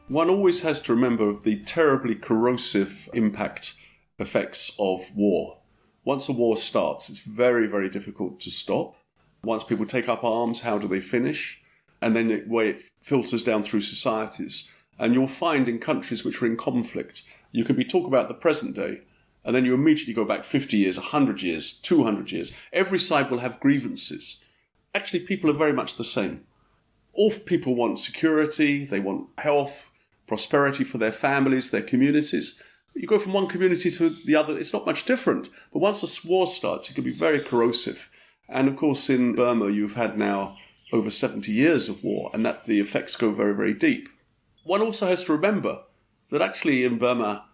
One always has to remember the terribly corrosive effects of war. Once a war starts, it's very, very difficult to stop. Once people take up arms, how do they finish? And then the way it filters down through societies. And you'll find in countries which are in conflict, you can be talking about the present day, and then you immediately go back 50 years, 100 years, 200 years. Every side will have grievances. Actually, people are very much the same. All people want security, they want health, prosperity for their families, their communities. You go from one community to the other, it's not much different. But once a war starts, it can be very corrosive. And of course, in Burma, you've had now over 70 years of war, and that the effects go very, very deep. One also has to remember that actually in Burma,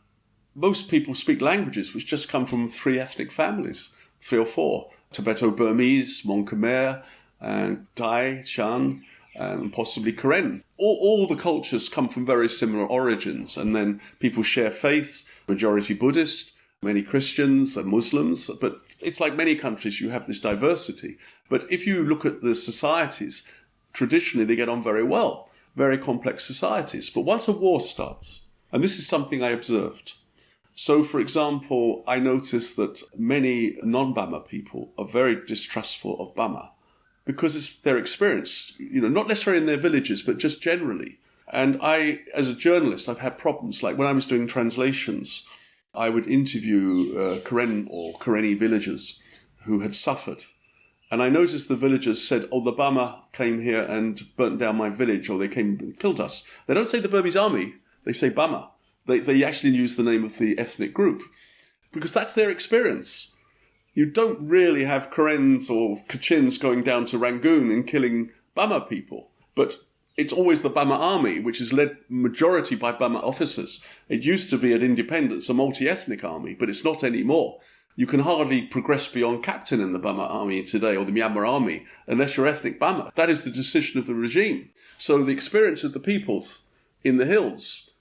most people speak languages which just come from 3 ethnic families, 3 or 4. Tibeto-Burmese, Mon Khmer, and Thai, Shan, and possibly Karen. All the cultures come from very similar origins, and then people share faiths, majority Buddhist, many Christians and Muslims, but it's like many countries, you have this diversity. But if you look at the societies, traditionally they get on very well, very complex societies. But once a war starts, and this is something I observed. So, for example, I noticed that many non-Burma people are very distrustful of Burma because it's their experience, not necessarily in their villages, but just generally. And I, as a journalist, I've had problems. Like when I was doing translations, I would interview Karen or Karenni villagers who had suffered. And I noticed the villagers said, the Burma came here and burnt down my village, or they came and killed us. They don't say the Burmese army, they say Burma. They actually use the name of the ethnic group because that's their experience. You don't really have Karens or Kachins going down to Rangoon and killing Burma people, but it's always the Burma army, which is led majority by Burma officers. It used to be at independence, a multi-ethnic army, but it's not anymore. You can hardly progress beyond captain in the Burma army today, or the Myanmar army, unless you're ethnic Burma. That is the decision of the regime. So the experience of the peoples in the hills,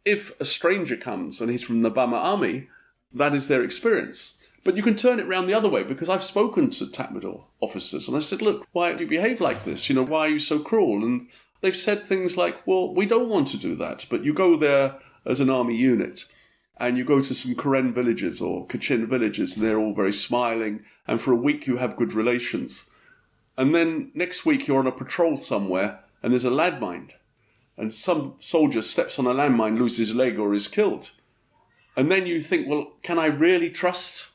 if a stranger comes and he's from the Burma army, that is their experience. But you can turn it around the other way, because I've spoken to Tatmadaw officers and I said, look, why do you behave like this? Why are you so cruel? And they've said things like, well, we don't want to do that, but you go there as an army unit and you go to some Karen villages or Kachin villages and they're all very smiling, and for a week you have good relations. And then next week you're on a patrol somewhere and there's a landmine, and some soldier steps on a landmine, loses his leg or is killed. And then you think, well, can I really trust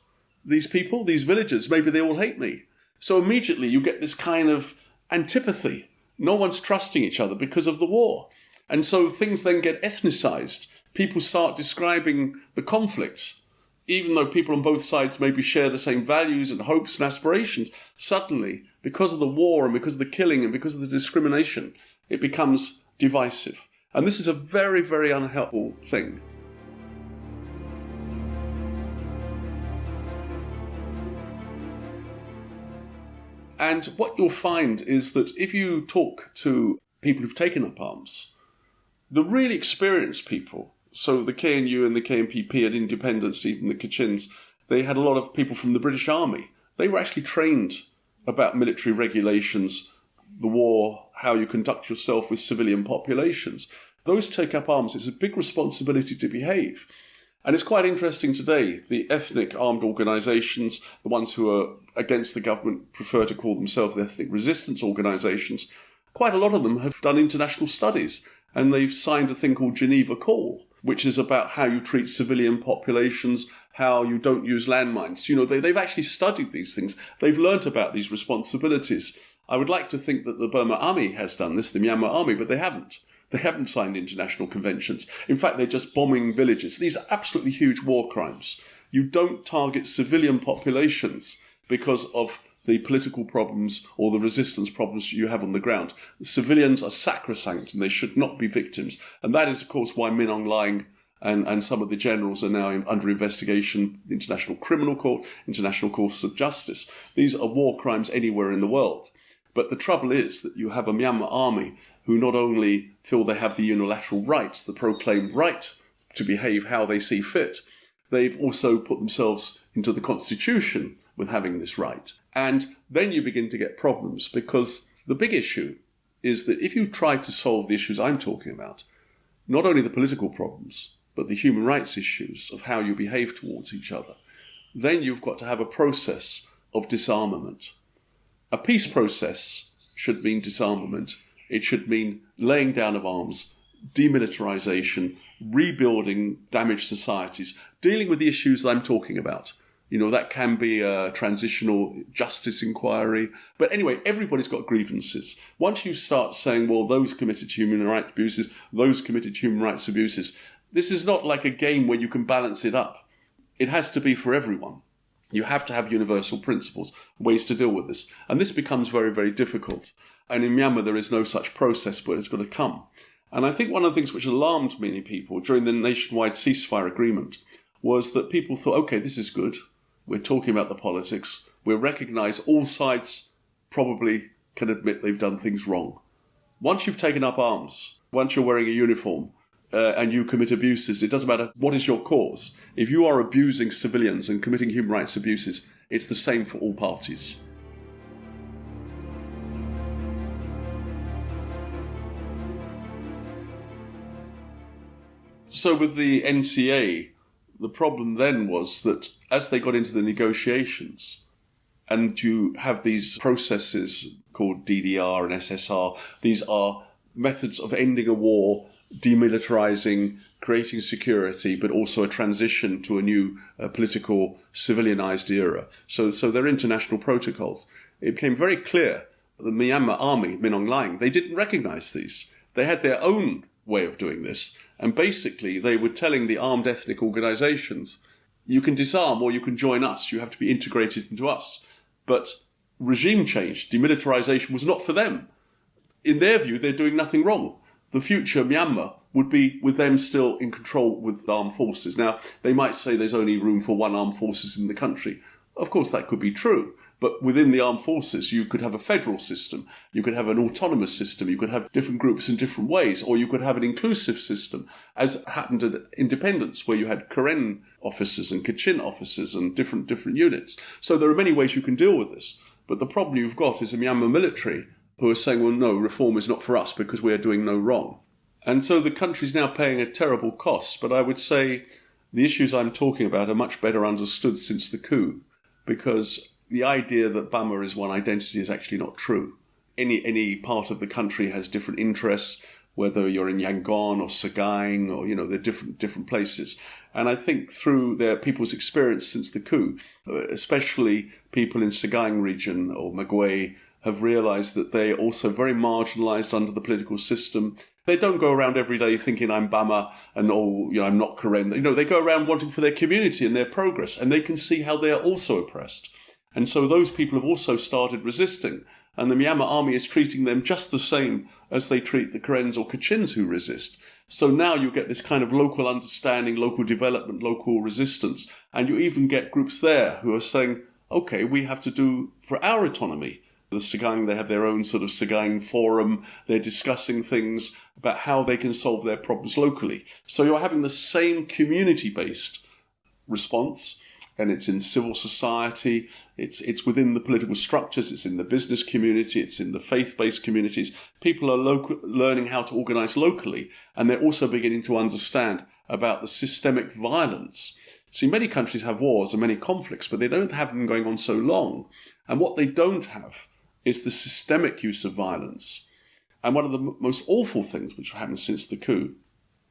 these people, these villagers? Maybe they all hate me. So immediately you get this kind of antipathy. No one's trusting each other because of the war. And so things then get ethnicized. People start describing the conflict. Even though people on both sides maybe share the same values and hopes and aspirations, suddenly, because of the war and because of the killing and because of the discrimination, it becomes divisive. And this is a very, very unhelpful thing. And what you'll find is that if you talk to people who've taken up arms, the really experienced people, so the KNU and the KNPP at independence, even the Kachins, they had a lot of people from the British Army. They were actually trained about military regulations, the war, how you conduct yourself with civilian populations. Those who take up arms, it's a big responsibility to behave. And it's quite interesting today, the ethnic armed organisations, the ones who are against the government prefer to call themselves the ethnic resistance organisations. Quite a lot of them have done international studies, and they've signed a thing called Geneva Call, which is about how you treat civilian populations, how you don't use landmines. They've actually studied these things. They've learnt about these responsibilities. I would like to think that the Burma Army has done this, the Myanmar Army, but they haven't. They haven't signed international conventions. In fact, they're just bombing villages. These are absolutely huge war crimes. You don't target civilian populations because of the political problems or the resistance problems you have on the ground. The civilians are sacrosanct and they should not be victims. And that is, of course, why Min Aung Hlaing and some of the generals are now under investigation, the International Criminal Court, International Courts of Justice. These are war crimes anywhere in the world. But the trouble is that you have a Myanmar army who not only feel they have the unilateral right, the proclaimed right to behave how they see fit, they've also put themselves into the constitution with having this right. And then you begin to get problems, because the big issue is that if you try to solve the issues I'm talking about, not only the political problems, but the human rights issues of how you behave towards each other, then you've got to have a process of disarmament. A peace process should mean disarmament. It should mean laying down of arms, demilitarization, rebuilding damaged societies, dealing with the issues that I'm talking about. That can be a transitional justice inquiry. But anyway, everybody's got grievances. Once you start saying, well, those committed human rights abuses, those committed human rights abuses, this is not like a game where you can balance it up. It has to be for everyone. You have to have universal principles, ways to deal with this. And this becomes very, very difficult. And in Myanmar, there is no such process, but it's got to come. And I think one of the things which alarmed many people during the nationwide ceasefire agreement was that people thought, okay, this is good. We're talking about the politics. We recognise all sides probably can admit they've done things wrong. Once you've taken up arms, once you're wearing a uniform and you commit abuses, it doesn't matter what is your cause. If you are abusing civilians and committing human rights abuses, it's the same for all parties. So with the NCA, the problem then was that as they got into the negotiations, and you have these processes called DDR and SSR, these are methods of ending a war, demilitarizing, creating security, but also a transition to a new political civilianized era. So they're international protocols. It became very clear that the Myanmar army, Min Aung Hlaing, they didn't recognize these. They had their own way of doing this. And basically, they were telling the armed ethnic organizations, you can disarm or you can join us. You have to be integrated into us. But regime change, demilitarization was not for them. In their view, they're doing nothing wrong. The future Myanmar would be with them still in control with armed forces. Now, they might say there's only room for one armed forces in the country. Of course, that could be true. But within the armed forces, you could have a federal system, you could have an autonomous system, you could have different groups in different ways, or you could have an inclusive system, as happened at independence, where you had Karen officers and Kachin officers and different units. So there are many ways you can deal with this. But the problem you've got is the Myanmar military who are saying, well, no, reform is not for us because we are doing no wrong. And so the country's now paying a terrible cost. But I would say the issues I'm talking about are much better understood since the coup, because the idea that Burma is one identity is actually not true. Any part of the country has different interests, whether you're in Yangon or Sagaing or, they're different places. And I think through their people's experience since the coup, especially people in Sagaing region or Magwe, have realised that they're also very marginalised under the political system. They don't go around every day thinking I'm Burma and, I'm not Karen. They go around wanting for their community and their progress, and they can see how they are also oppressed. And so those people have also started resisting, and the Myanmar army is treating them just the same as they treat the Karens or Kachins who resist. So now you get this kind of local understanding, local development, local resistance, and you even get groups there who are saying, okay, we have to do for our autonomy. The Sagaing, they have their own sort of Sagaing forum, they're discussing things about how they can solve their problems locally. So you're having the same community-based response, and it's in civil society, it's within the political structures, it's in the business community, it's in the faith-based communities. People are learning how to organise locally, and they're also beginning to understand about the systemic violence. See, many countries have wars and many conflicts, but they don't have them going on so long. And what they don't have is the systemic use of violence. And one of the most awful things which happened since the coup,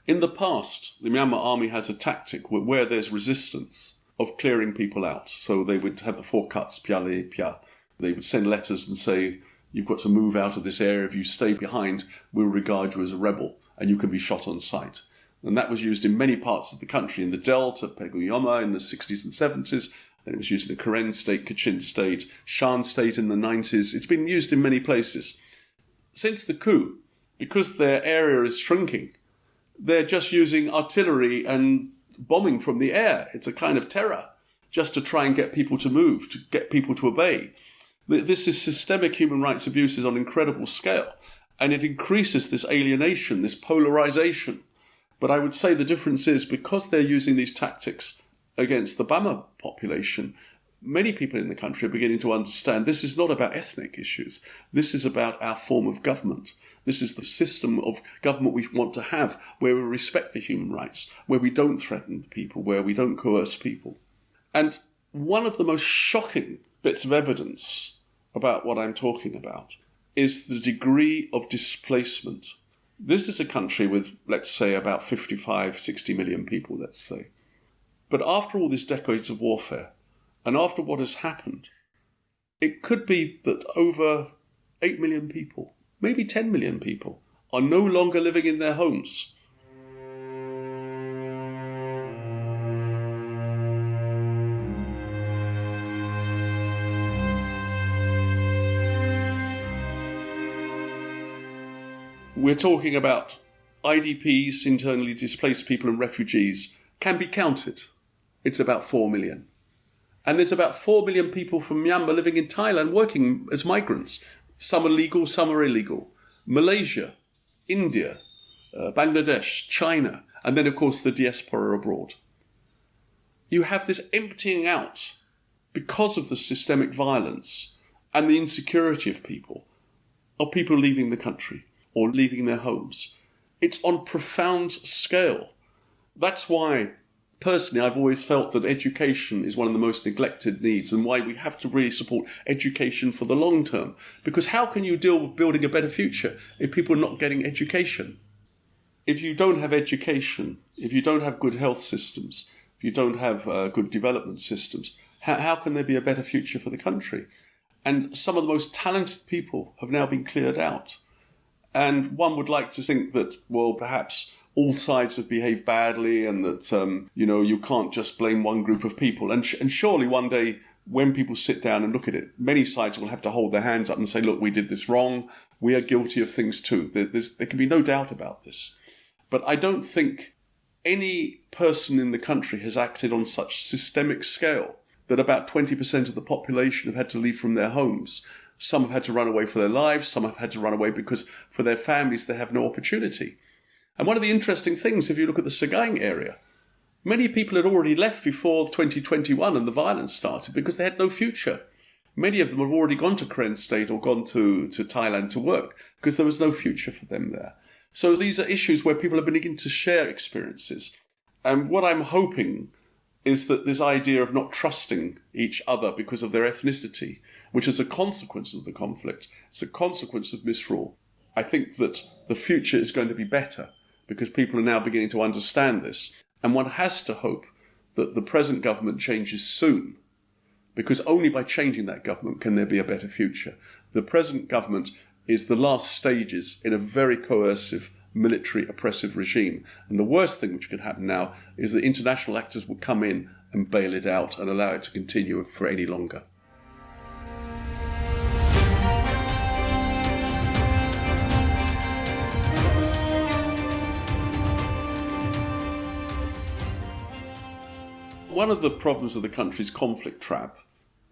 in the past, the Myanmar army has a tactic where there's resistance of clearing people out. So they would have the 4 cuts, pyale, pya. They would send letters and say, you've got to move out of this area. If you stay behind, we'll regard you as a rebel and you can be shot on sight. And that was used in many parts of the country, in the Delta, Peguyoma in the 60s and 70s. Then it was used in the Karen state, Kachin state, Shan state in the 90s. It's been used in many places. Since the coup, because their area is shrinking, they're just using artillery and bombing from the air. It's a kind of terror, just to try and get people to move, to get people to obey. This is systemic human rights abuses on an incredible scale, and it increases this alienation, this polarization. But I would say the difference is, because they're using these tactics against the Burma population, many people in the country are beginning to understand this is not about ethnic issues. This is about our form of government. This is the system of government we want to have, where we respect the human rights, where we don't threaten people, where we don't coerce people. And one of the most shocking bits of evidence about what I'm talking about is the degree of displacement. This is a country with, let's say, about 55, 60 million people, let's say. But after all these decades of warfare, and after what has happened, it could be that over 8 million people, maybe 10 million people, are no longer living in their homes. We're talking about IDPs, internally displaced people, and refugees can be counted. It's about 4 million. And there's about 4 million people from Myanmar living in Thailand working as migrants. Some are legal, some are illegal. Malaysia, India, Bangladesh, China, and then, of course, the diaspora abroad. You have this emptying out because of the systemic violence and the insecurity of people leaving the country or leaving their homes. It's on profound scale. That's why, personally, I've always felt that education is one of the most neglected needs, and why we have to really support education for the long term. Because how can you deal with building a better future if people are not getting education? If you don't have education, if you don't have good health systems, if you don't have good development systems, how can there be a better future for the country? And some of the most talented people have now been cleared out. And one would like to think that, well, perhaps all sides have behaved badly, and that, you can't just blame one group of people. And surely one day, when people sit down and look at it, many sides will have to hold their hands up and say, look, we did this wrong. We are guilty of things too. There can be no doubt about this. But I don't think any person in the country has acted on such systemic scale that about 20% of the population have had to leave from their homes. Some have had to run away for their lives. Some have had to run away because for their families they have no opportunity. And one of the interesting things, if you look at the Sagaing area, many people had already left before 2021 and the violence started because they had no future. Many of them have already gone to Karen State or gone to Thailand to work because there was no future for them there. So these are issues where people are beginning to share experiences. And what I'm hoping is that this idea of not trusting each other because of their ethnicity, which is a consequence of the conflict, it's a consequence of misrule. I think that the future is going to be better because people are now beginning to understand this. And one has to hope that the present government changes soon, because only by changing that government can there be a better future. The present government is the last stages in a very coercive, military, oppressive regime. And the worst thing which could happen now is that international actors will come in and bail it out and allow it to continue for any longer. One of the problems of the country's conflict trap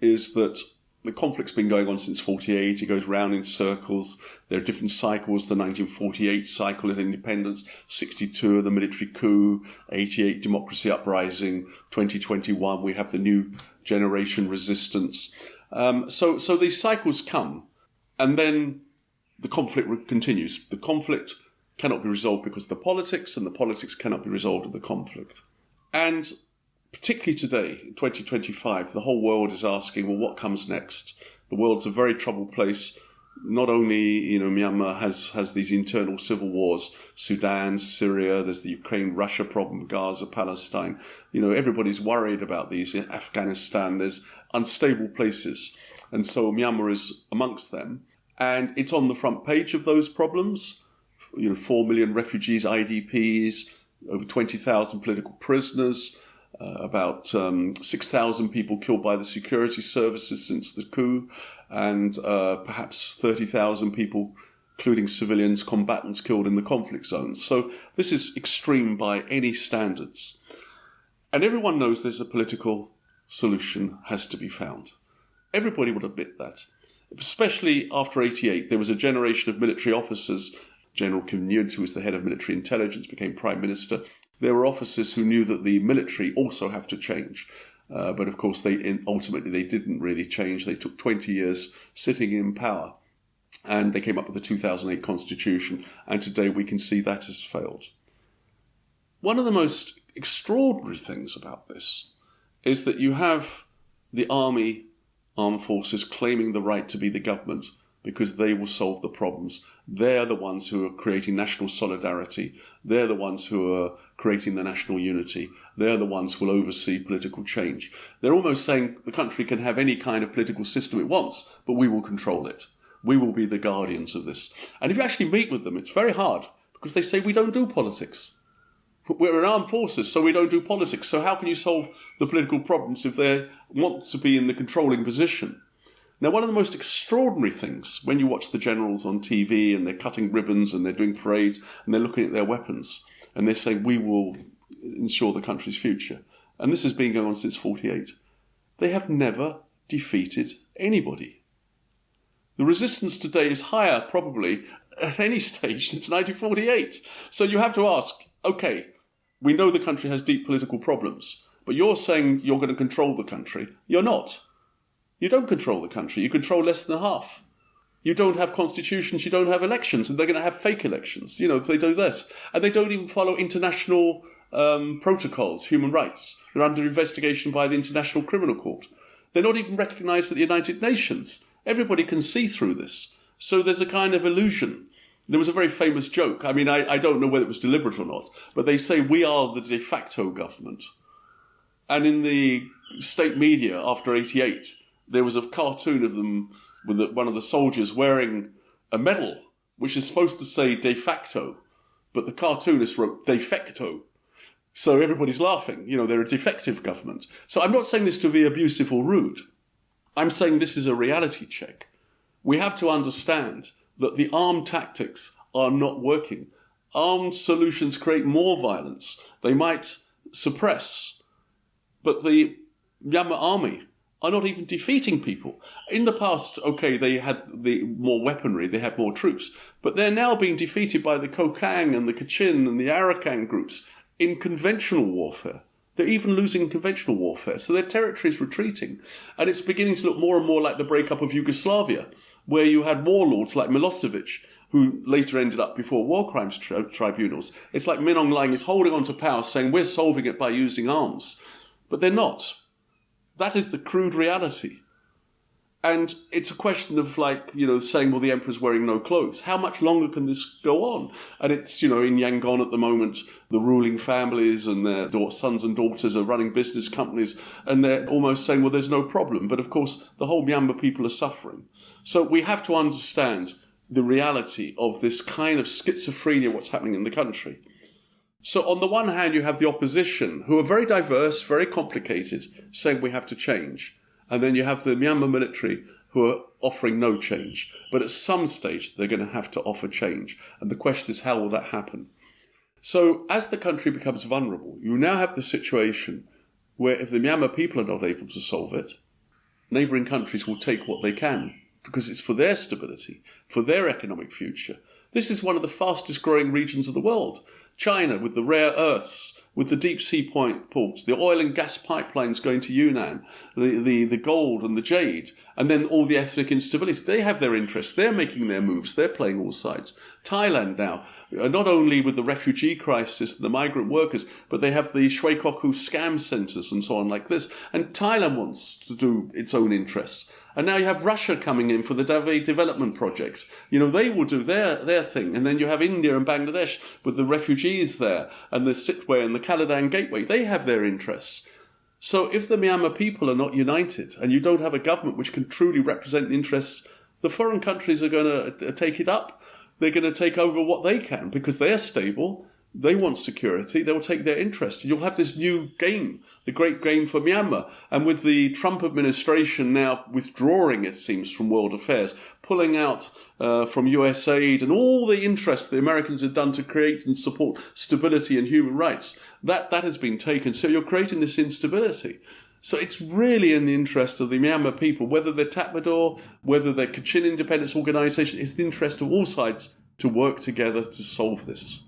is that the conflict's been going on since 1948. It goes round in circles. There are different cycles. The 1948 cycle of independence, 62 of the military coup, 88 democracy uprising, 2021 we have the new generation resistance. So these cycles come, and then the conflict continues. The conflict cannot be resolved because of the politics, and the politics cannot be resolved with the conflict. And particularly today, in 2025, the whole world is asking, well, what comes next? The world's a very troubled place. Not only, Myanmar has these internal civil wars, Sudan, Syria, there's the Ukraine-Russia problem, Gaza, Palestine. Everybody's worried about these. In Afghanistan, there's unstable places. And so Myanmar is amongst them. And it's on the front page of those problems. 4 million refugees, IDPs, over 20,000 political prisoners, about 6,000 people killed by the security services since the coup, and perhaps 30,000 people, including civilians, combatants, killed in the conflict zones. So this is extreme by any standards. And everyone knows there's a political solution has to be found. Everybody would admit that. Especially after 1988, there was a generation of military officers. General Kim Nyut, who was the head of military intelligence, became prime minister. There were officers who knew that the military also have to change. But of course, ultimately they didn't really change. They took 20 years sitting in power, and they came up with the 2008 constitution, and today we can see that has failed. One of the most extraordinary things about this is that you have the armed forces claiming the right to be the government because they will solve the problems. They're the ones who are creating national solidarity. They're the ones who are creating the national unity. They're the ones who will oversee political change. They're almost saying the country can have any kind of political system it wants, but we will control it. We will be the guardians of this. And if you actually meet with them, it's very hard because they say we don't do politics. We're an armed forces, so we don't do politics. So how can you solve the political problems if they want to be in the controlling position? Now, one of the most extraordinary things, when you watch the generals on TV and they're cutting ribbons and they're doing parades and they're looking at their weapons and they're saying, we will ensure the country's future. And this has been going on since 1948. They have never defeated anybody. The resistance today is higher, probably, at any stage since 1948. So you have to ask, okay, we know the country has deep political problems, but you're saying you're going to control the country. You're not. You don't control the country. You control less than half. You don't have constitutions. You don't have elections. And they're going to have fake elections. If they do this. And they don't even follow international protocols, human rights. They're under investigation by the International Criminal Court. They're not even recognised at the United Nations. Everybody can see through this. So there's a kind of illusion. There was a very famous joke. I mean, I don't know whether it was deliberate or not, but they say we are the de facto government. And in the state media after 1988, there was a cartoon of them with one of the soldiers wearing a medal, which is supposed to say de facto, but the cartoonist wrote de facto. So everybody's laughing. They're a defective government. So I'm not saying this to be abusive or rude. I'm saying this is a reality check. We have to understand that the armed tactics are not working. Armed solutions create more violence. They might suppress. But the Myanmar army are not even defeating people. In the past, okay, they had more weaponry, they had more troops, but they're now being defeated by the Kokang and the Kachin and the Arakan groups in conventional warfare. They're even losing conventional warfare. So their territory is retreating. And it's beginning to look more and more like the breakup of Yugoslavia, where you had warlords like Milosevic, who later ended up before war crimes tribunals. It's like Min Aung Hlaing is holding on to power, saying we're solving it by using arms. But they're not. That is the crude reality. And it's a question of saying, well, the emperor's wearing no clothes. How much longer can this go on? And it's, in Yangon at the moment, the ruling families and their sons and daughters are running business companies, and they're almost saying, well, there's no problem. But of course, the whole Myanmar people are suffering. So we have to understand the reality of this kind of schizophrenia, what's happening in the country. So on the one hand, you have the opposition, who are very diverse, very complicated, saying we have to change. And then you have the Myanmar military, who are offering no change. But at some stage, they're going to have to offer change. And the question is, how will that happen? So as the country becomes vulnerable, you now have the situation where if the Myanmar people are not able to solve it, neighbouring countries will take what they can, because it's for their stability, for their economic future. This is one of the fastest growing regions of the world. China, with the rare earths, with the deep sea ports, the oil and gas pipelines going to Yunnan, the gold and the jade, and then all the ethnic instability. They have their interests. They're making their moves. They're playing all sides. Thailand now, not only with the refugee crisis, the migrant workers, but they have the Shwe Kok Hu scam centres and so on like this. And Thailand wants to do its own interests. And now you have Russia coming in for the Dave development project. They will do their thing. And then you have India and Bangladesh with the refugees there and the Sitwe and the Caledon Gateway. They have their interests. So if the Myanmar people are not united and you don't have a government which can truly represent the interests, the foreign countries are going to take it up. They're going to take over what they can because they're stable. They want security. They'll take their interest. You'll have this new game, the great game for Myanmar. And with the Trump administration now withdrawing, it seems, from world affairs, pulling out from US aid and all the interest the Americans have done to create and support stability and human rights, that has been taken. So you're creating this instability. So it's really in the interest of the Myanmar people, whether they're Tatmadaw, whether they're Kachin Independence Organisation, it's the interest of all sides to work together to solve this.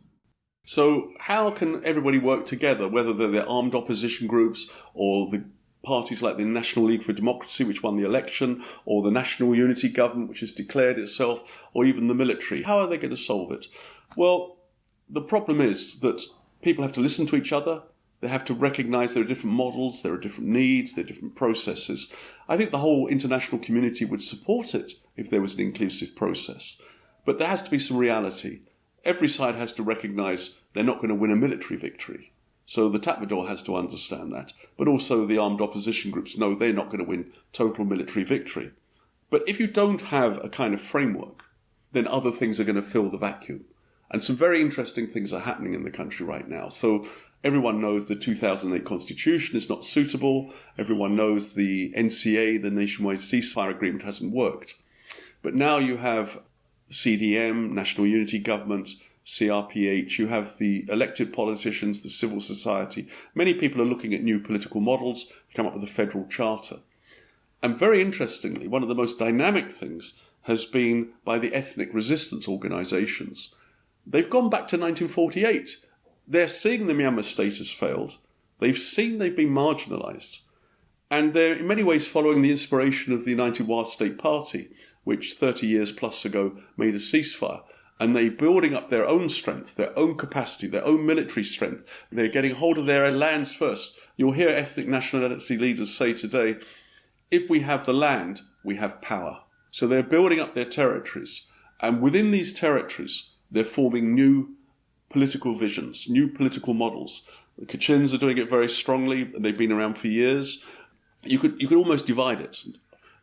So how can everybody work together, whether they're the armed opposition groups or the parties like the National League for Democracy, which won the election, or the National Unity Government, which has declared itself, or even the military. How are they going to solve it? Well, the problem is that people have to listen to each other. They have to recognise there are different models, there are different needs, there are different processes. I think the whole international community would support it if there was an inclusive process. But there has to be some reality. Every side has to recognise they're not going to win a military victory. So the Tatmadaw has to understand that. But also the armed opposition groups know they're not going to win total military victory. But if you don't have a kind of framework, then other things are going to fill the vacuum. And some very interesting things are happening in the country right now. So everyone knows the 2008 constitution is not suitable. Everyone knows the NCA, the Nationwide Ceasefire Agreement, hasn't worked. But now you have CDM, National Unity Government, CRPH, you have the elected politicians, the civil society. Many people are looking at new political models to come up with a federal charter. And very interestingly, one of the most dynamic things has been by the ethnic resistance organisations. They've gone back to 1948. They're seeing the Myanmar state has failed. They've seen they've been marginalised. And they're in many ways following the inspiration of the United Wa State Party, which 30 years plus ago made a ceasefire. And they're building up their own strength, their own capacity, their own military strength. They're getting hold of their lands first. You'll hear ethnic nationality leaders say today, if we have the land, we have power. So they're building up their territories. And within these territories, they're forming new political visions, new political models. The Kachins are doing it very strongly. They've been around for years. You could almost divide it.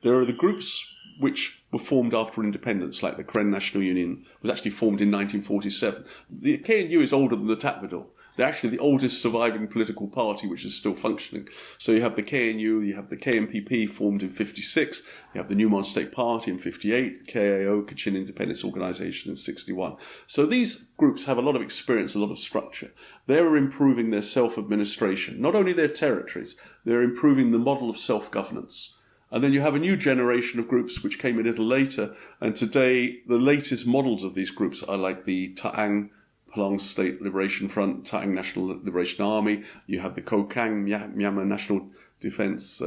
There are the groups which were formed after independence, like the Karen National Union was actually formed in 1947. The KNU is older than the Tatmadaw. They're actually the oldest surviving political party which is still functioning. So you have the KNU, you have the KMPP formed in 56, you have the New Mon State Party in 58, the KAO, Kachin Independence Organisation in 61. So these groups have a lot of experience, a lot of structure. They're improving their self-administration, not only their territories, they're improving the model of self-governance. And then you have a new generation of groups which came a little later, and today the latest models of these groups are like the Ta'ang Palang State Liberation Front, Ta'ang National Liberation Army, you have the Kokang Myanmar National Defence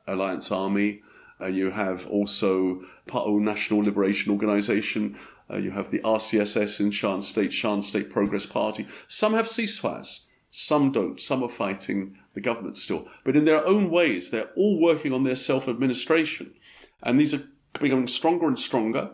Alliance Army, you have also Pa'o National Liberation Organisation, you have the RCSS in Shan State Progress Party. Some have ceasefires, some don't, some are fighting the government still. But in their own ways, they're all working on their self-administration. And these are becoming stronger and stronger.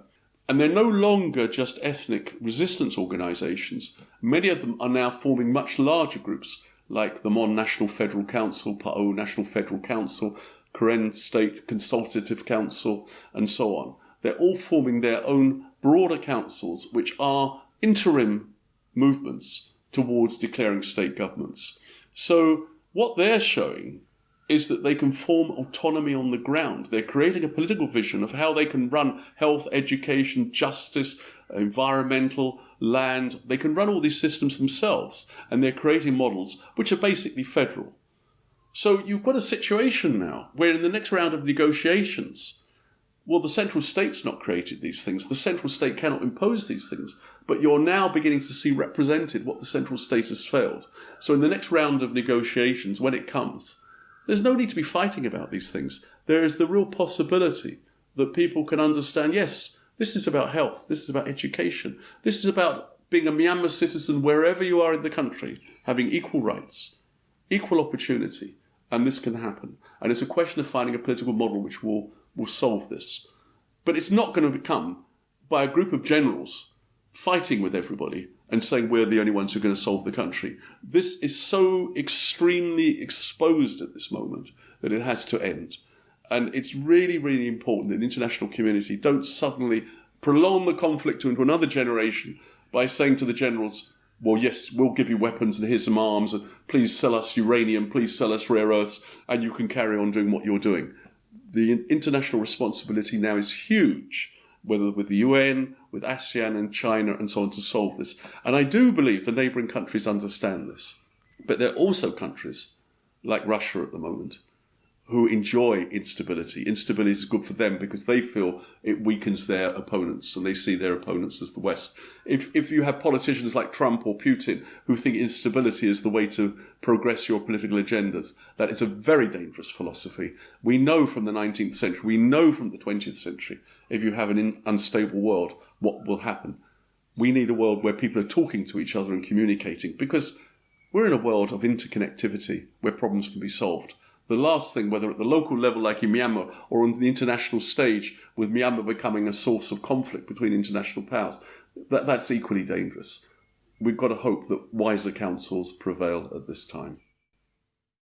And they're no longer just ethnic resistance organisations. Many of them are now forming much larger groups, like the Mon National Federal Council, Pa'o National Federal Council, Karen State Consultative Council, and so on. They're all forming their own broader councils, which are interim movements towards declaring state governments. So what they're showing is that they can form autonomy on the ground. They're creating a political vision of how they can run health, education, justice, environmental, land. They can run all these systems themselves, and they're creating models which are basically federal. So you've got a situation now where in the next round of negotiations, well, the central state's not created these things. The central state cannot impose these things. But you're now beginning to see represented what the central state has failed. So in the next round of negotiations, when it comes, there's no need to be fighting about these things. There is the real possibility that people can understand, yes, this is about health, this is about education, this is about being a Myanmar citizen wherever you are in the country, having equal rights, equal opportunity, and this can happen. And it's a question of finding a political model which will solve this. But it's not going to become by a group of generals fighting with everybody and saying we're the only ones who are going to solve the country. This is so extremely exposed at this moment that it has to end. And it's really, really important that the international community don't suddenly prolong the conflict into another generation by saying to the generals, well, yes, we'll give you weapons and here's some arms, and please sell us uranium, please sell us rare earths, and you can carry on doing what you're doing. The international responsibility now is huge, whether with the UN, with ASEAN and China and so on, to solve this. And I do believe the neighbouring countries understand this. But there are also countries, like Russia at the moment, who enjoy instability. Instability is good for them because they feel it weakens their opponents, and they see their opponents as the West. If you have politicians like Trump or Putin who think instability is the way to progress your political agendas, that is a very dangerous philosophy. We know from the 19th century, we know from the 20th century, if you have an unstable world, what will happen. We need a world where people are talking to each other and communicating, because we're in a world of interconnectivity where problems can be solved. The last thing, whether at the local level like in Myanmar or on the international stage, with Myanmar becoming a source of conflict between international powers, that's equally dangerous. We've got to hope that wiser counsels prevail at this time.